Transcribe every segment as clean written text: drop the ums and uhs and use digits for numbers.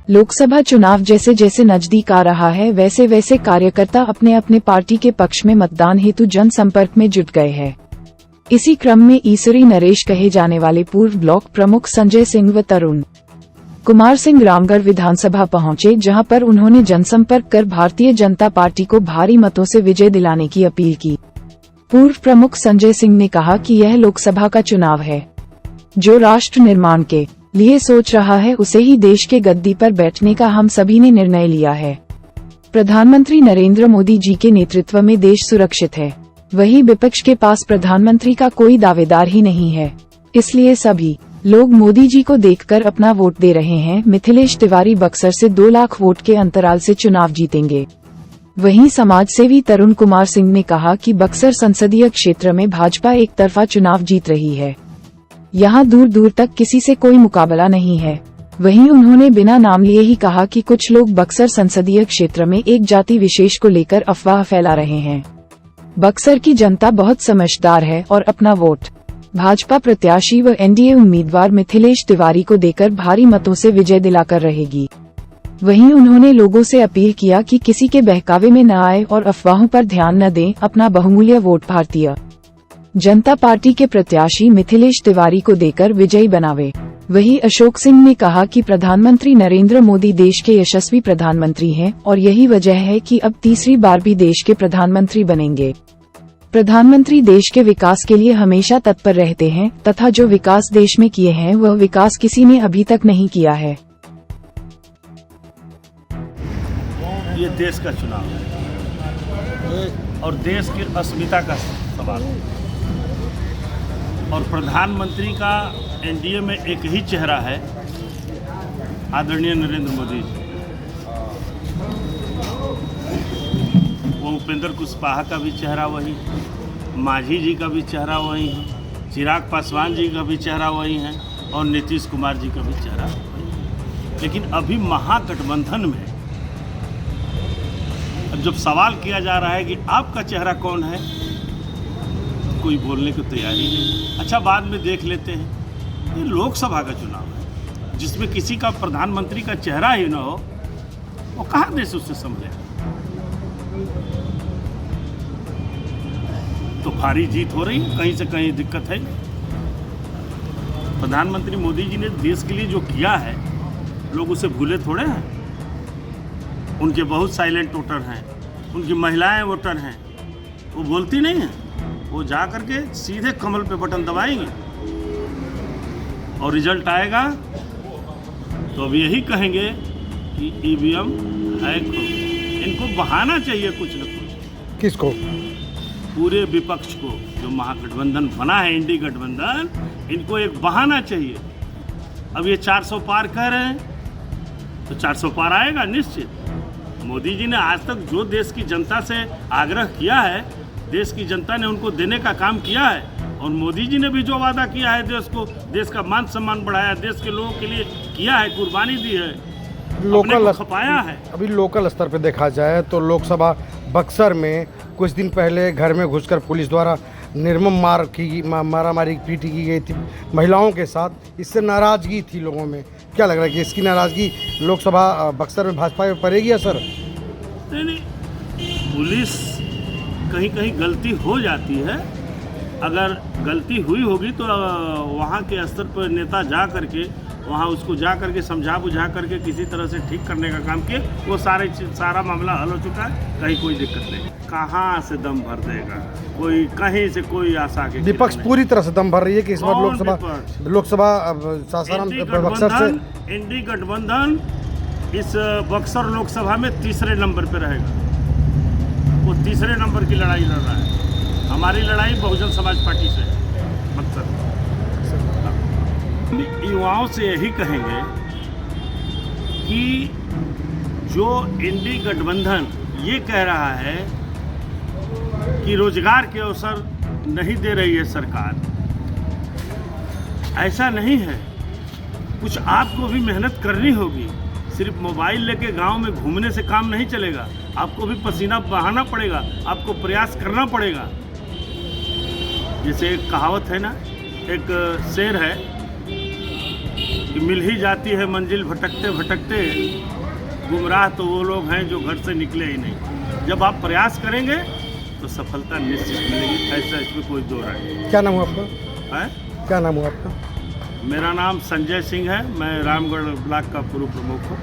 लोकसभा चुनाव जैसे जैसे नजदीक आ रहा है वैसे वैसे कार्यकर्ता अपने अपने पार्टी के पक्ष में मतदान हेतु जनसंपर्क में जुट गए हैं। इसी क्रम में ईसरी नरेश कहे जाने वाले पूर्व ब्लॉक प्रमुख संजय सिंह व तरुण कुमार सिंह रामगढ़ विधानसभा पहुंचे, जहां पर उन्होंने जनसंपर्क कर भारतीय जनता पार्टी को भारी मतों से विजय दिलाने की अपील की। पूर्व प्रमुख संजय सिंह ने कहा कि यह लोकसभा का चुनाव है। जो राष्ट्र निर्माण के लिए सोच रहा है उसे ही देश के गद्दी पर बैठने का हम सभी ने निर्णय लिया है। प्रधानमंत्री नरेंद्र मोदी जी के नेतृत्व में देश सुरक्षित है। वहीं विपक्ष के पास प्रधानमंत्री का कोई दावेदार ही नहीं है, इसलिए सभी लोग मोदी जी को देखकर अपना वोट दे रहे हैं। मिथिलेश तिवारी बक्सर से 2 लाख वोट के अंतराल से चुनाव जीतेंगे। वहीं समाज सेवी तरुण कुमार सिंह ने कहा कि बक्सर संसदीय क्षेत्र में भाजपा एक तरफा चुनाव जीत रही है। यहाँ दूर दूर तक किसी से कोई मुकाबला नहीं है। वहीं उन्होंने बिना नाम लिए ही कहा कि कुछ लोग बक्सर संसदीय क्षेत्र में एक जाति विशेष को लेकर अफवाह फैला रहे हैं। बक्सर की जनता बहुत समझदार है और अपना वोट भाजपा प्रत्याशी व एनडीए उम्मीदवार मिथिलेश तिवारी को देकर भारी मतों से विजय दिलाकर रहेगी। वहीं उन्होंने लोगों से अपील किया कि किसी के बहकावे में न आए और अफवाहों पर ध्यान न दें, अपना बहुमूल्य वोट भारतीय जनता पार्टी के प्रत्याशी मिथिलेश तिवारी को देकर विजयी बनावे। वहीं अशोक सिंह ने कहा कि प्रधानमंत्री नरेंद्र मोदी देश के यशस्वी प्रधानमंत्री हैं और यही वजह है कि अब तीसरी बार भी देश के प्रधानमंत्री बनेंगे। प्रधानमंत्री देश के विकास के लिए हमेशा तत्पर रहते हैं तथा जो विकास देश में किए हैं वह विकास किसी ने अभी तक नहीं किया है। ये देश का चुनाव है और देश की अस्मिता का सवाल है और प्रधानमंत्री का एनडीए में एक ही चेहरा है, आदरणीय नरेंद्र मोदी जी। वो उपेंद्र कुशवाहा का भी चेहरा वही, मांझी जी का भी चेहरा वही है, चिराग पासवान जी का भी चेहरा वही है और नीतीश कुमार जी का भी चेहरा वही है। लेकिन अभी महागठबंधन में अब जब सवाल किया जा रहा है कि आपका चेहरा कौन है, कोई बोलने को तैयार ही नहीं। अच्छा, बाद में देख लेते हैं। ये लोकसभा का चुनाव है जिसमें किसी का प्रधानमंत्री का चेहरा ही न हो, वो कहाँ देश उससे समझे। तो भारी जीत हो रही, कहीं से कहीं दिक्कत है। प्रधानमंत्री मोदी जी ने देश के लिए जो किया है लोग उसे भूले थोड़े हैं। उनके बहुत साइलेंट वोटर हैं, उनकी महिलाएं वोटर हैं, वो बोलती नहीं हैं। वो जा करके सीधे कमल पे बटन दबाएंगे और रिजल्ट आएगा तो अब यही कहेंगे कि ईवीएम हैक हो गया। इनको बहाना चाहिए कुछ न कुछ। किसको? पूरे विपक्ष को। जो महागठबंधन बना है, इंडी गठबंधन, इनको एक बहाना चाहिए। अब ये 400 पार कह रहे हैं तो 400 पार आएगा निश्चित। मोदी जी ने आज तक जो देश की जनता से आग्रह किया है, देश की जनता ने उनको देने का काम किया है और मोदी जी ने भी जो वादा किया है देश को, देश का मान सम्मान बढ़ाया, देश के लोगों के लिए किया है, कुर्बानी दी है, लोकल खपाया है। अभी लोकल स्तर पे देखा जाए तो लोकसभा बक्सर में कुछ दिन पहले घर में घुसकर पुलिस द्वारा निर्मम मारामारी पीटी की गई थी महिलाओं के साथ। इससे नाराजगी थी लोगों में। क्या लग रहा है कि इसकी नाराजगी लोकसभा बक्सर में भाजपा पे पड़ेगी असर? नहीं, पुलिस कहीं कहीं गलती हो जाती है। अगर गलती हुई होगी तो वहाँ के स्तर पर नेता जा करके वहाँ उसको जा करके समझा बुझा करके किसी तरह से ठीक करने का काम किए, वो सारा मामला हल हो चुका है। कहीं कोई दिक्कत नहीं। कहाँ से दम भर देगा कोई, कहीं से कोई आशा के। विपक्ष पूरी तरह से दम भर रही है कि इस बार लोकसभा सासाराम बक्सर से इंडी गठबंधन इस बक्सर लोकसभा में तीसरे नंबर पर रहेगा। वो तीसरे नंबर की लड़ाई लड़ रहा है। हमारी लड़ाई बहुजन समाज पार्टी से है बक्सर। युवाओं से यही कहेंगे कि जो इंडी गठबंधन ये कह रहा है कि रोजगार के अवसर नहीं दे रही है सरकार, ऐसा नहीं है। कुछ आपको भी मेहनत करनी होगी। सिर्फ मोबाइल लेके गांव में घूमने से काम नहीं चलेगा। आपको भी पसीना बहाना पड़ेगा, आपको प्रयास करना पड़ेगा। जैसे एक कहावत है ना, एक शेर है कि मिल ही जाती है मंजिल भटकते भटकते, गुमराह तो वो लोग हैं जो घर से निकले ही नहीं। जब आप प्रयास करेंगे तो सफलता निश्चित मिलेगी, ऐसा इसमें कोई दो राय नहीं क्या नाम हुआ आपका? है। क्या नाम हुआ आपका? मेरा नाम संजय सिंह है, मैं रामगढ़ ब्लॉक का पूर्व प्रमुख हूँ।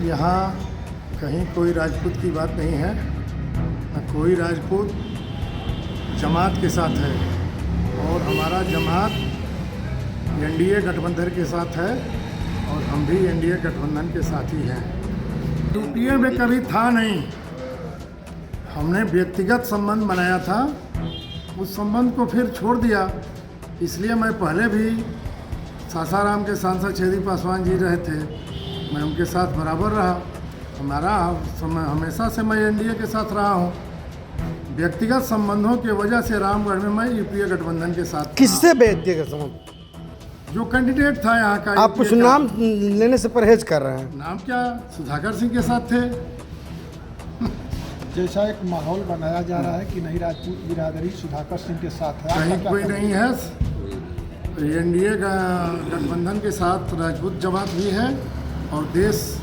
यहाँ कहीं कोई राजपूत की बात नहीं है, न कोई राजपूत जमात के साथ है, और हमारा जमात एनडीए गठबंधन के साथ है और हम भी एनडीए गठबंधन के साथ ही हैं। यूपीए में कभी था नहीं, हमने व्यक्तिगत संबंध बनाया था, उस संबंध को फिर छोड़ दिया। इसलिए मैं पहले भी सासाराम के सांसद छेदी पासवान जी रहे थे, मैं उनके साथ बराबर रहा। हमारा हमेशा से मैं एनडीए के साथ रहा हूँ। व्यक्तिगत संबंधों की वजह से रामगढ़ में मैं यूपीए गठबंधन के साथ। किससे व्यक्तिगत संबंध? जो कैंडिडेट था यहाँ का। आप कुछ नाम लेने से परहेज कर रहे हैं। नाम क्या? सुधाकर सिंह के साथ थे। जैसा एक माहौल बनाया जा रहा है कि नहीं, राजपूत बिरादरी सुधाकर सिंह के साथ है, कहीं कोई नहीं है। एनडीए गठबंधन के साथ राजपूत जमात भी है और देश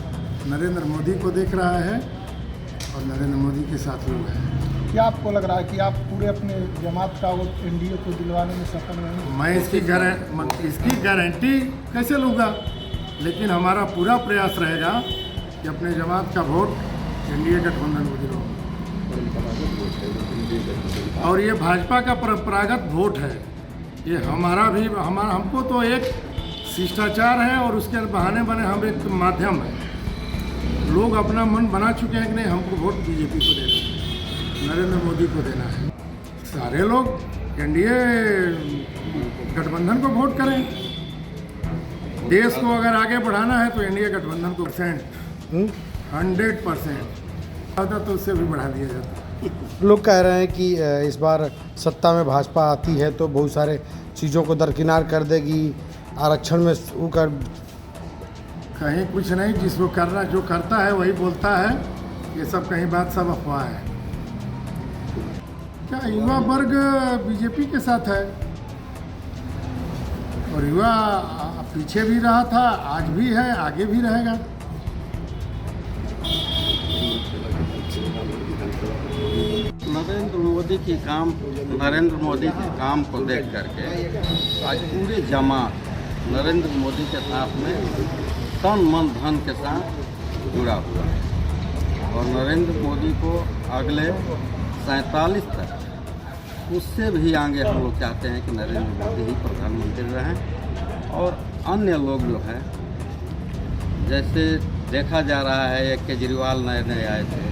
नरेंद्र मोदी को देख रहा है और नरेंद्र मोदी के साथ लोग हैं। क्या आपको लग रहा है कि आप पूरे अपने जमात का वो एनडीए को दिलवाने में सफल रहेंगे? मैं इसकी गारंटी कैसे लूँगा, लेकिन हमारा पूरा प्रयास रहेगा कि अपने जमात का वोट एनडीए गठबंधन को दिलाऊँ। और ये भाजपा का परंपरागत वोट है, ये हमको तो एक शिष्टाचार है और उसके बहाने बने हम एक माध्यम है। लोग अपना मन बना चुके हैं कि नहीं, हमको वोट बीजेपी को देना है, नरेंद्र मोदी को देना है। सारे लोग एनडीए गठबंधन को वोट करें। देश को अगर आगे बढ़ाना है तो एनडीए गठबंधन को 100% होता तो उससे भी बढ़ा दिया जाता। लोग कह रहे हैं कि इस बार सत्ता में भाजपा आती है तो बहुत सारे चीज़ों को दरकिनार कर देगी, आरक्षण में वो कर। कहीं कुछ नहीं, जिसको करना जो करता है वही बोलता है। ये सब कहीं बात सब अफवाह है। क्या युवा वर्ग बीजेपी के साथ है और युवा पीछे भी रहा था, आज भी है, आगे भी रहेगा। नरेंद्र मोदी के काम को देख करके आज पूरे जमात नरेंद्र मोदी के साथ में तन मन धन के साथ जुड़ा हुआ है और नरेंद्र मोदी को अगले 47 तक उससे भी आगे हम लोग चाहते हैं कि नरेंद्र मोदी ही प्रधानमंत्री रहें। और अन्य लोग जो है, जैसे देखा जा रहा है, एक केजरीवाल नए आए थे,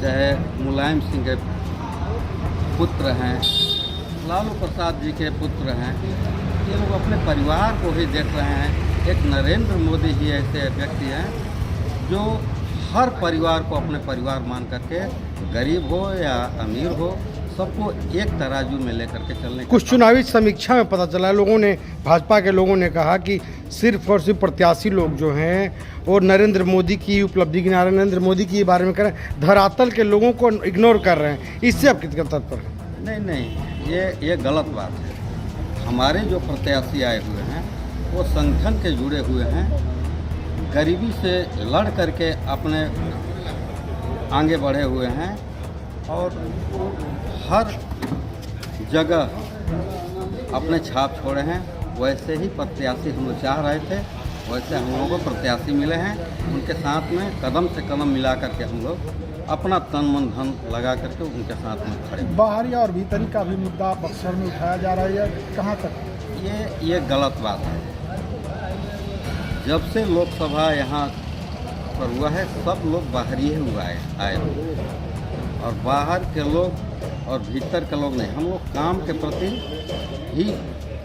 चाहे मुलायम सिंह के पुत्र हैं, लालू प्रसाद जी के पुत्र हैं, ये लोग अपने परिवार को ही देख रहे हैं। एक नरेंद्र मोदी ही ऐसे व्यक्ति हैं जो हर परिवार को अपने परिवार मान करके, गरीब हो या अमीर हो, सबको एक तराजू में लेकर के चलने। कुछ चुनावी समीक्षा में पता चला, लोगों ने, भाजपा के लोगों ने कहा कि सिर्फ और सिर्फ प्रत्याशी लोग जो हैं वो नरेंद्र मोदी की उपलब्धि के, नरेंद्र मोदी के बारे में करें, धरातल के लोगों को इग्नोर कर रहे हैं। इससे आप कितना तत्पर हैं? नहीं, ये गलत बात है। हमारे जो प्रत्याशी आए हुए हैं वो संगठन के जुड़े हुए हैं, गरीबी से लड़ करके अपने आगे बढ़े हुए हैं और हर जगह अपने छाप छोड़े हैं। वैसे ही प्रत्याशी हम लोग चाह रहे थे वैसे हम लोगों को प्रत्याशी मिले हैं, उनके साथ में कदम से कदम मिला करके हम लोग अपना तन मन धन लगा करके उनके साथ में खड़े हैं। बाहरी और भीतरी का भी मुद्दा बक्सर में उठाया जा रहा है, कहाँ तक? ये गलत बात है। जब से लोकसभा यहाँ पर हुआ है, सब लोग बाहर ही हुआ है आए हुए, और बाहर के लोग और भीतर के लोग नहीं, हम लोग काम के प्रति ही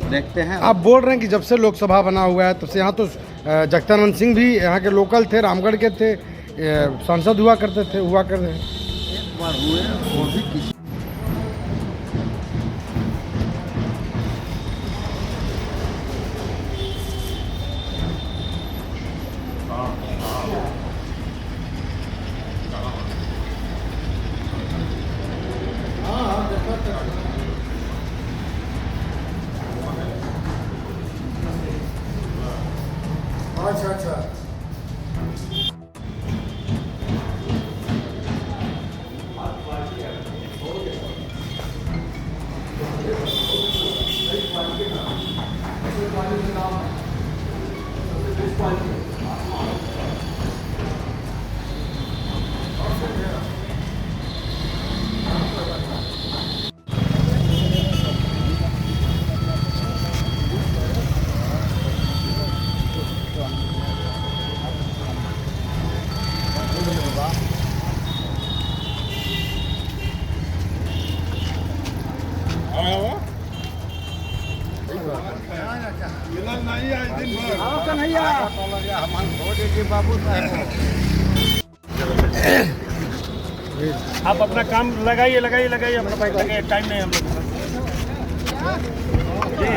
देखते हैं। आप बोल रहे हैं कि जब से लोकसभा बना हुआ है तब से यहाँ तो जगदानंद सिंह भी यहाँ के लोकल थे, रामगढ़ के थे, सांसद हुआ करते थे। एक बार हुए, वो भी किसी अच्छा। आप अपना काम लगाइए अपना बाइक लगाइए, टाइम नहीं हम लोग। जी।